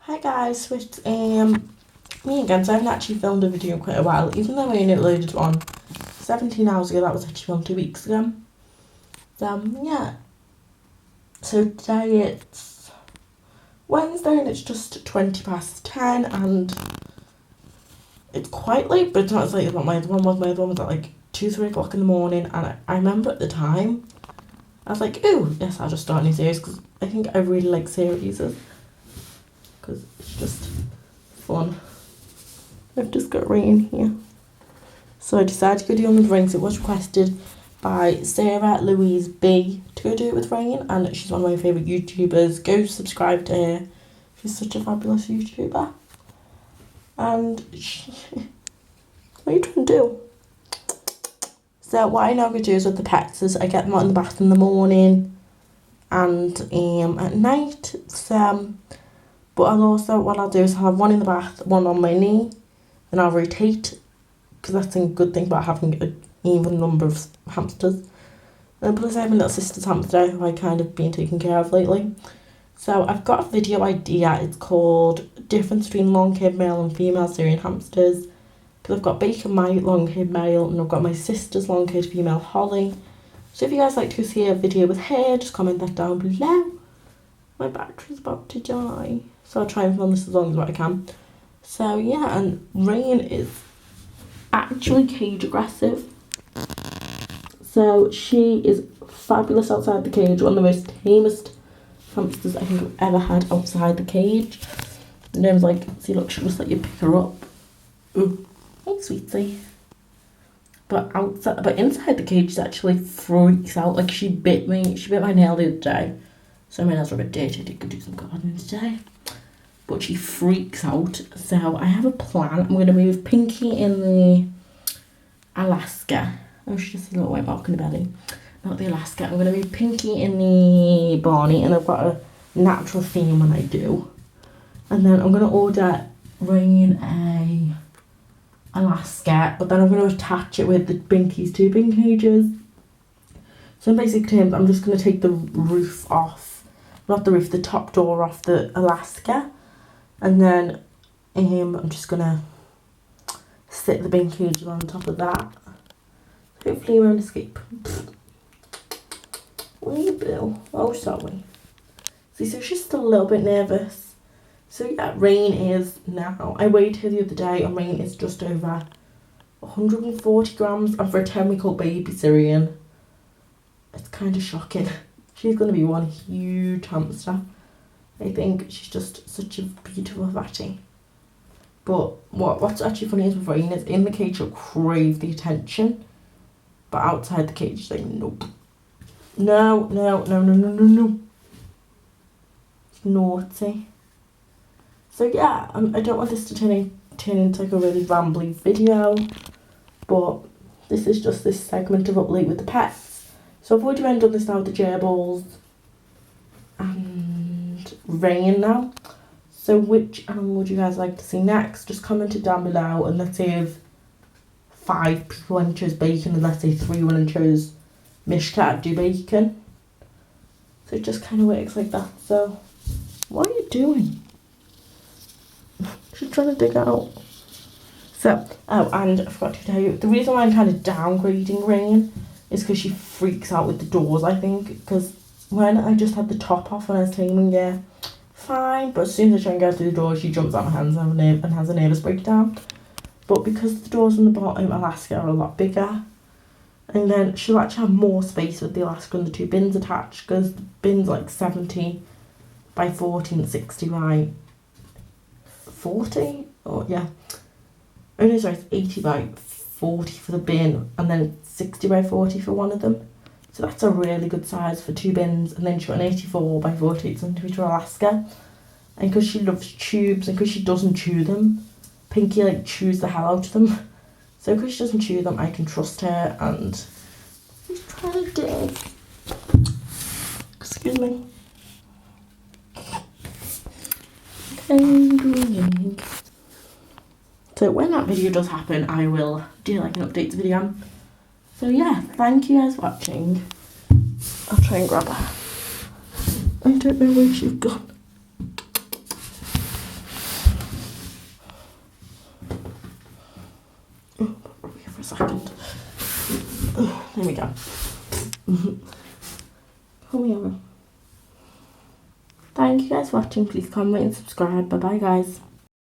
Hi guys, so it's me again. So I haven't actually filmed a video in quite a while, even though I only uploaded one 17 hours ago. That was actually filmed 2 weeks ago. Yeah. So today it's Wednesday and it's just 10:20 and it's quite late, but it's not as late as what my other one was. My other one was at like 2-3 o'clock in the morning, and I remember at the time I was like, "Ooh, yes, I'll just start a new series," because I think I really like series because it's just fun. I've just got rain here. So I decided to go do it with rain. So it was requested by Sarah Louise B to go do it with rain, and she's one of my favourite YouTubers. Go subscribe to her. She's such a fabulous YouTuber. And what are you trying to do? So what I now go do is with the pets is I get them out in the bath in the morning and at night. But what I'll do is I'll have one in the bath, one on my knee, and I'll rotate, because that's a good thing about having an even number of hamsters. And plus I have a little sister's hamster who I kind of been taking care of lately. So I've got a video idea. It's called Difference Between Long-Haired Male and Female Syrian Hamsters. Because I've got Bacon, my long-haired male, and I've got my sister's long-haired female, Holly. So if you guys like to see a video with her, just comment that down below. My battery's about to die, so I'll try and film this as long as I can. So yeah, and Rain is actually cage aggressive. So she is fabulous outside the cage, one of the most tamest hamsters I think I've ever had outside the cage. The name's like, see look, she must let you pick her up. Ooh, hey sweetie. But inside the cage she actually freaks out. Like she bit my nail the other day. So my nails are a bit dirty, I could do some gardening today. But she freaks out. So I have a plan. I'm going to move Pinky in the Alaska. Oh, she just has a little white mark on the belly. Not the Alaska. I'm going to move Pinky in the Barney. And I've got a natural theme when I do. And then I'm going to order Rain a Alaska. But then I'm going to attach it with the Pinky's 2 bin cages. So basically I'm just going to take the roof off. Not the roof, the top door off the Alaska. And then I'm just going to sit the bin cages on top of that. Hopefully he won't escape. What are you, Bill? Oh, sorry. See, so she's still a little bit nervous. So yeah, Rain is now. I weighed her the other day and Rain is just over 140 grams. And for a 10-week-old baby Syrian, it's kind of shocking. She's going to be one huge hamster. I think she's just such a beautiful fatty. But what's actually funny is with Rain is in the cage she'll crave the attention. But outside the cage she's like, nope. No. It's naughty. So yeah, I don't want this to turn into like a really rambly video. But this is just this segment of Uplate with the pets. So I've already done this now with the gerbils and Rain now. So which animal would you guys like to see next? Just comment it down below, and let's say if 5 people went and chose Bacon and let's say 3 went and chose Mishka, do Bacon. So it just kind of works like that. So what are you doing? She's trying to dig out. So, oh, and I forgot to tell you, the reason why I'm kind of downgrading Rain is because she freaks out with the doors, I think. Because when I just had the top off when I was taming her, fine. But as soon as I try and go through the door, she jumps out my hands and has a nervous breakdown. But because the doors on the bottom Alaska are a lot bigger, and then she'll actually have more space with the Alaska and the 2 bins attached, because the bin's like 70 by 40 and 60 by 40. Oh yeah. Oh no, sorry, it's 80 by 40 for the bin, and then 60 by 40 for one of them. So that's a really good size for 2 bins. And then she's got an 84 by 48 centimetre Alaska. And because she loves tubes and because she doesn't chew them, Pinky like chews the hell out of them. So because she doesn't chew them, I can trust her. And she's trying to dig. Excuse me. Okay. So when that video does happen, I will do like an updates video. So yeah, thank you guys for watching. I'll try and grab her. I don't know where she's gone. For a second. There we go. Come here. Thank you guys for watching. Please comment and subscribe. Bye bye guys.